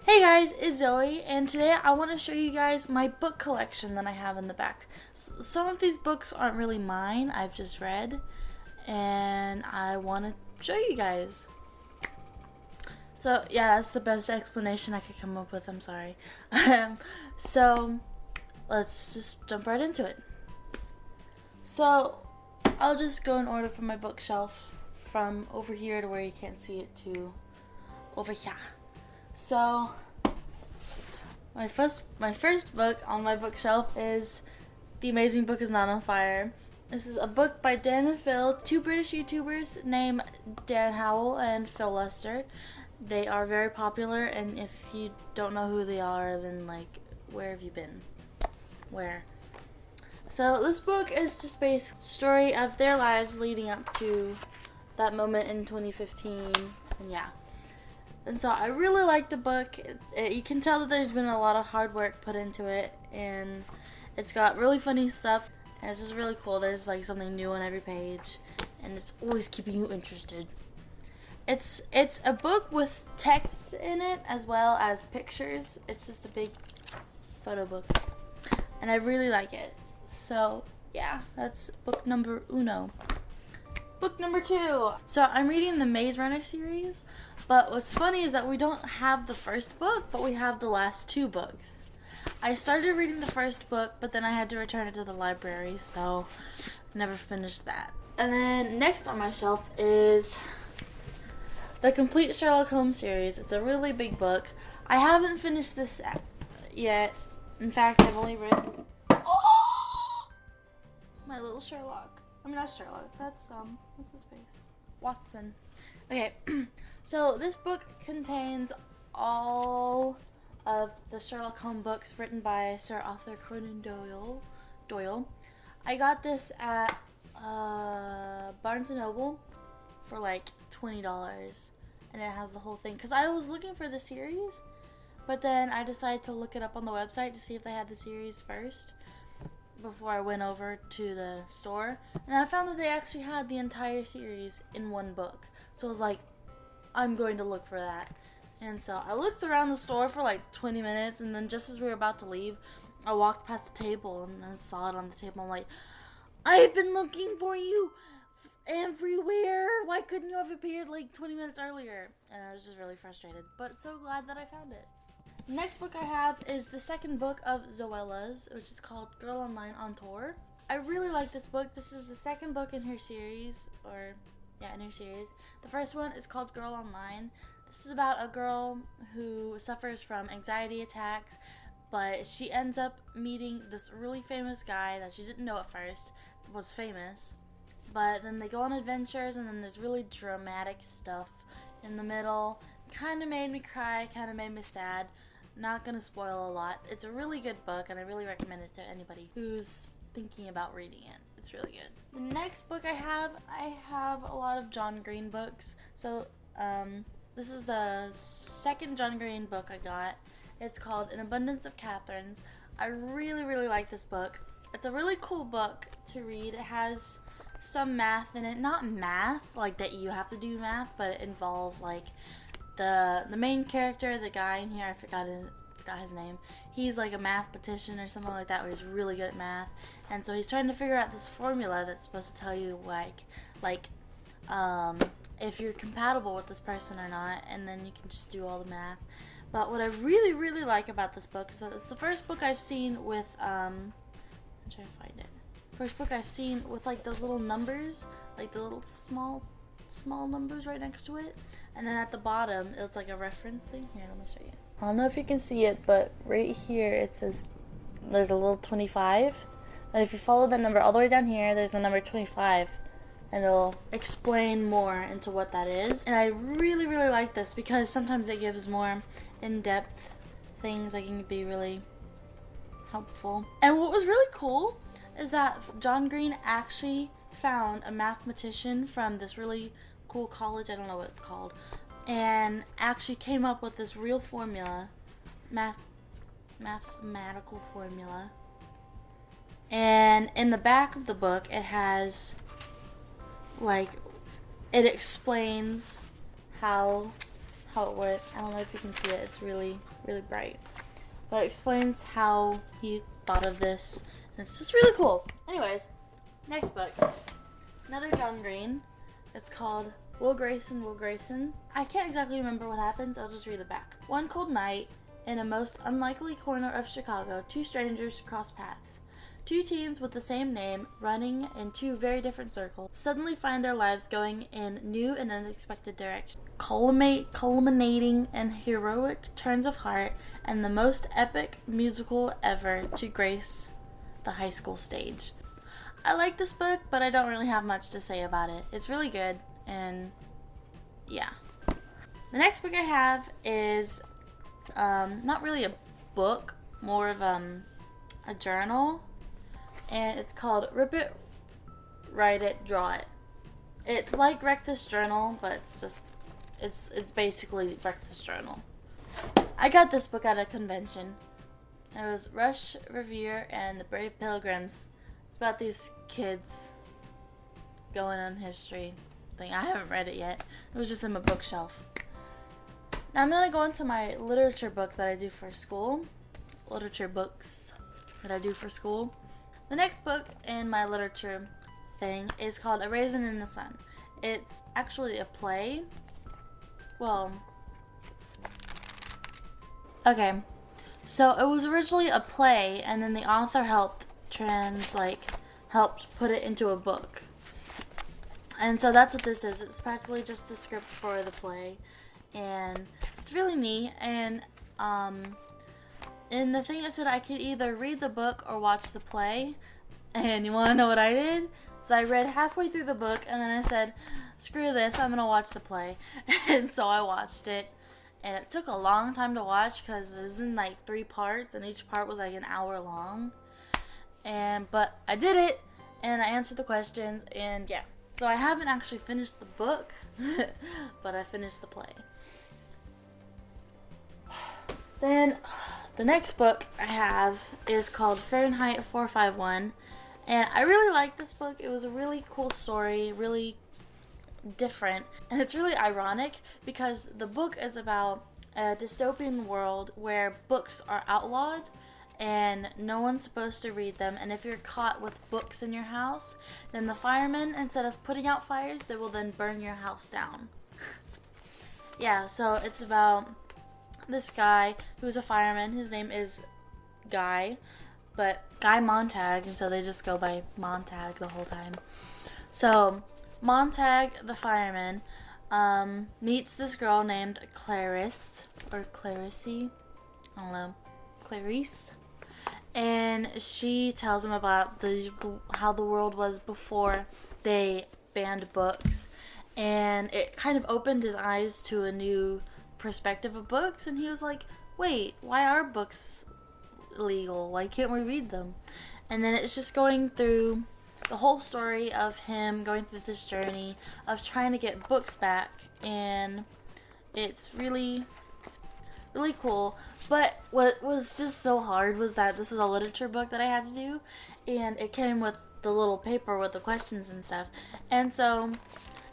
Hey guys, it's Zoe, and today I want to show you guys my book collection that I have in the back. Some of these books aren't really mine, I've just read, and I want to show you guys. So yeah, that's the best explanation I could come up with, I'm sorry. So let's just jump right into it. So I'll just go in order from my bookshelf from over here to where you can't see it to over here. So my first book on my bookshelf is The Amazing Book Is Not on Fire. This is a book by Dan and Phil, two British YouTubers named Dan Howell and Phil Lester. They are very popular, and if you don't know who they are, then like, where have you been? Where? So this book is just based story of their lives leading up to that moment in 2015, and yeah. And so I really like the book. You can tell that there's been a lot of hard work put into it, and it's got really funny stuff, and it's just really cool. There's like something new on every page, and it's always keeping you interested. It's a book with text in it as well as pictures. It's just a big photo book, and I really like it. So yeah, that's book number uno. Book number 2. So I'm reading the Maze Runner series, but what's funny is that we don't have the first book, but we have the last 2 books. I started reading the first book, but then I had to return it to the library, so never finished that. And then next on my shelf is the complete Sherlock Holmes series. It's a really big book. I haven't finished this yet. In fact, I've only read my little Sherlock. I mean, not Sherlock. That's, what's his face? Watson. Okay, so this book contains all of the Sherlock Holmes books written by Sir Arthur Conan Doyle. I got this at Barnes & Noble for like $20, and it has the whole thing. Because I was looking for the series, but then I decided to look it up on the website to see if they had the series first before I went over to the store, and I found that they actually had the entire series in one book. So I was like, I'm going to look for that. And so I looked around the store for like 20 minutes, and then just as we were about to leave, I walked past the table and I saw it on the table. I'm like, I've been looking for you everywhere. Why couldn't you have appeared like 20 minutes earlier? And I was just really frustrated, but so glad that I found it. Next book I have is the second book of Zoella's, which is called Girl Online on Tour. I really like this book. This is the second book in her series, in her series. The first one is called Girl Online. This is about a girl who suffers from anxiety attacks, but she ends up meeting this really famous guy that she didn't know at first was famous. But then they go on adventures, and then there's really dramatic stuff in the middle. Kind of made me cry, kind of made me sad. Not gonna spoil a lot. It's a really good book, and I really recommend it to anybody who's thinking about reading it. It's really good. The next book I have a lot of John Green books. So this is the second John Green book I got. It's called An Abundance of Catherines. I really, really like this book. It's a really cool book to read. It has some math in it. Not math like that you have to do math, but it involves like the main character, the guy in here, I forgot his name. He's like a mathematician or something like that, where he's really good at math, and so he's trying to figure out this formula that's supposed to tell you like if you're compatible with this person or not, and then you can just do all the math. But what I really, really like about this book is that it's the first book I've seen with I'm trying to find it. First book I've seen with like those little numbers, like the little small numbers right next to it, and then at the bottom it's like a reference thing. Here, let me show you. I don't know if you can see it, but right here it says there's a little 25, and if you follow that number all the way down here, there's the number 25, and it'll explain more into what that is. And I really, really like this because sometimes it gives more in-depth things that can be really helpful. And what was really cool is that John Green actually found a mathematician from this really cool college, I don't know what it's called, and actually came up with this real formula, mathematical formula. And in the back of the book it has like, it explains how how it works. I don't know if you can see it. It's really, really bright. But it explains how he thought of this. And it's just really cool. Anyways, next book. Another John Green. It's called Will Grayson, Will Grayson. I can't exactly remember what happens. I'll just read the back. One cold night, in a most unlikely corner of Chicago, two strangers cross paths. Two teens with the same name, running in two very different circles, suddenly find their lives going in new and unexpected directions, culminating in heroic turns of heart and the most epic musical ever to grace the high school stage. I like this book, but I don't really have much to say about it. It's really good, and yeah. The next book I have is not really a book, more of a journal. And it's called Rip It, Write It, Draw It. It's like Wreck This Journal, but it's basically Wreck This Journal. I got this book at a convention. It was Rush Revere and the Brave Pilgrims. It's about these kids going on history thing. I haven't read it yet. It was just in my bookshelf. Now I'm going to go into my literature book that I do for school. Literature books that I do for school. The next book in my literature thing is called A Raisin in the Sun. It's actually a play. Well, okay. So it was originally a play, and then the author helped put it into a book. And so that's what this is. It's practically just the script for the play, and it's really neat. And in the thing it said I could either read the book or watch the play. And you want to know what I did? So I read halfway through the book, and then I said, screw this, I'm going to watch the play. And so I watched it. And it took a long time to watch because it was in like 3 parts, and each part was like an hour long. But I did it, and I answered the questions, and yeah. So I haven't actually finished the book, but I finished the play. Then the next book I have is called Fahrenheit 451, and I really like this book. It was a really cool story, really different, and it's really ironic because the book is about a dystopian world where books are outlawed and no one's supposed to read them, and if you're caught with books in your house, then the firemen, instead of putting out fires, they will then burn your house down. Yeah, so it's about this guy who's a fireman. His name is Guy, but Guy Montag, and so they just go by Montag the whole time. So Montag, the fireman, meets this girl named Clarice, or Clarice, I don't know, Clarice, and she tells him about how the world was before they banned books, and it kind of opened his eyes to a new perspective of books, and he was like, wait, why are books illegal? Why can't we read them? And then it's just going through the whole story of him going through this journey of trying to get books back, and it's really, really cool. But what was just so hard was that this is a literature book that I had to do, and it came with the little paper with the questions and stuff. And so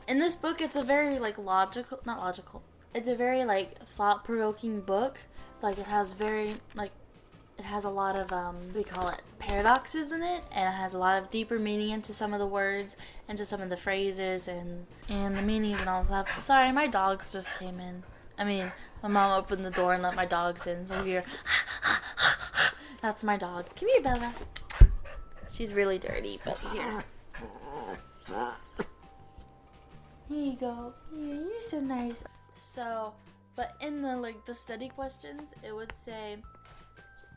in this book, it's a very it's a very thought-provoking book. Like it has a lot of paradoxes in it, and it has a lot of deeper meaning into some of the words, into some of the phrases, and the meanings and all that stuff. Sorry, my dogs just came in. I mean, my mom opened the door and let my dogs in, so here, that's my dog. Come here, Bella. She's really dirty, but here. Here you go. Yeah, you're so nice. So, but in the study questions, it would say,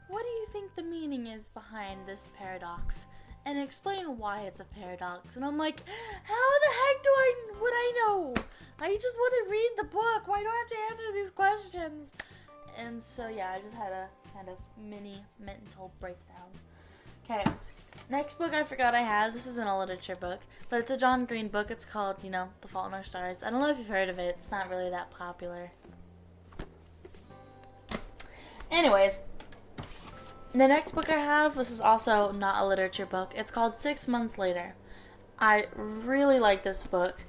what do you think the meaning is behind this paradox? And explain why it's a paradox. And I'm like, how the heck would I know? I just want to read the book. Why do I have to answer these questions? And so yeah, I just had a kind of mini mental breakdown. Okay, next book I forgot I had. This isn't a literature book, but it's a John Green book. It's called, The Fault in Our Stars. I don't know if you've heard of it. It's not really that popular. Anyways, the next book I have, this is also not a literature book. It's called 6 Months Later. I really like this book.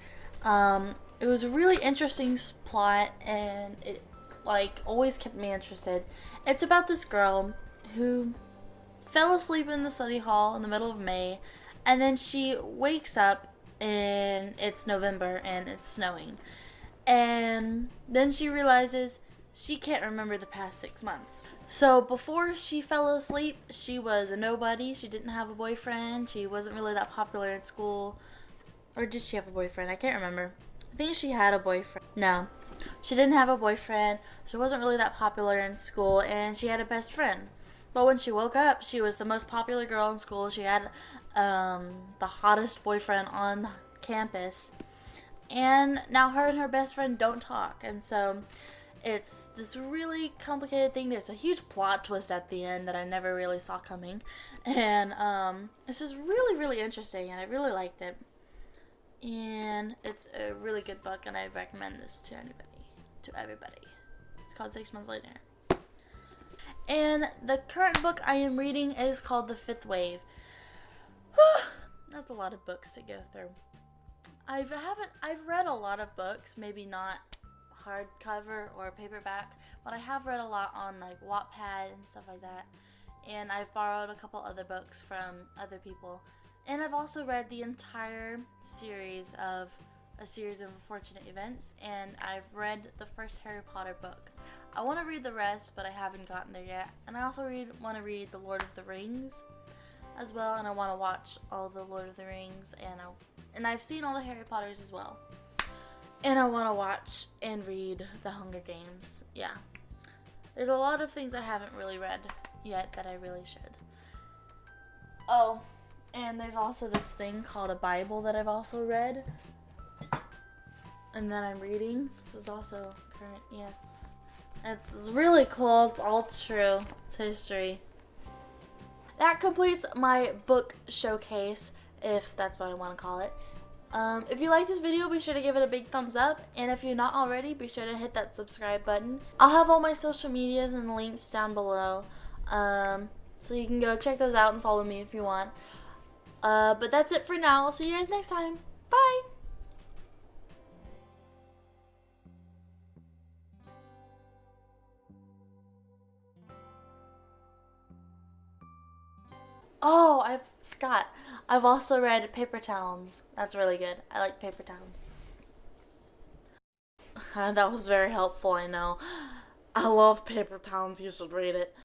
It was a really interesting plot, and it like always kept me interested. It's about this girl who fell asleep in the study hall in the middle of May, and then she wakes up and it's November and it's snowing. And then she realizes she can't remember the past 6 months. So before she fell asleep, she was a nobody. She didn't have a boyfriend. She wasn't really that popular in school. Or did she have a boyfriend? I can't remember. I think she had a boyfriend. No, she didn't have a boyfriend. She wasn't really that popular in school, and she had a best friend. But when she woke up, she was the most popular girl in school. She had the hottest boyfriend on campus. And now her and her best friend don't talk. And so it's this really complicated thing. There's a huge plot twist at the end that I never really saw coming. And this is really, really interesting, and I really liked it. And it's a really good book, and I'd recommend this to everybody. It's called 6 Months Later. And the current book I am reading is called The Fifth Wave. That's a lot of books to go through. I've read a lot of books, maybe not hardcover or paperback, but I have read a lot on like Wattpad and stuff like that. And I've borrowed a couple other books from other people. And I've also read the entire series of A Series of Unfortunate Events, and I've read the first Harry Potter book. I want to read the rest, but I haven't gotten there yet. And I also want to read The Lord of the Rings as well, and I want to watch all the Lord of the Rings, and I've seen all the Harry Potters as well. And I want to watch and read The Hunger Games. Yeah. There's a lot of things I haven't really read yet that I really should. Oh, and there's also this thing called a Bible that I've also read. And then I'm reading. This is also current, yes. It's really cool. It's all true. It's history. That completes my book showcase, if that's what I want to call it. If you like this video, be sure to give it a big thumbs up. And if you're not already, be sure to hit that subscribe button. I'll have all my social medias and links down below. So you can go check those out and follow me if you want. But that's it for now. I'll see you guys next time. Bye! Oh, I forgot. I've also read Paper Towns. That's really good. I like Paper Towns. That was very helpful, I know. I love Paper Towns. You should read it.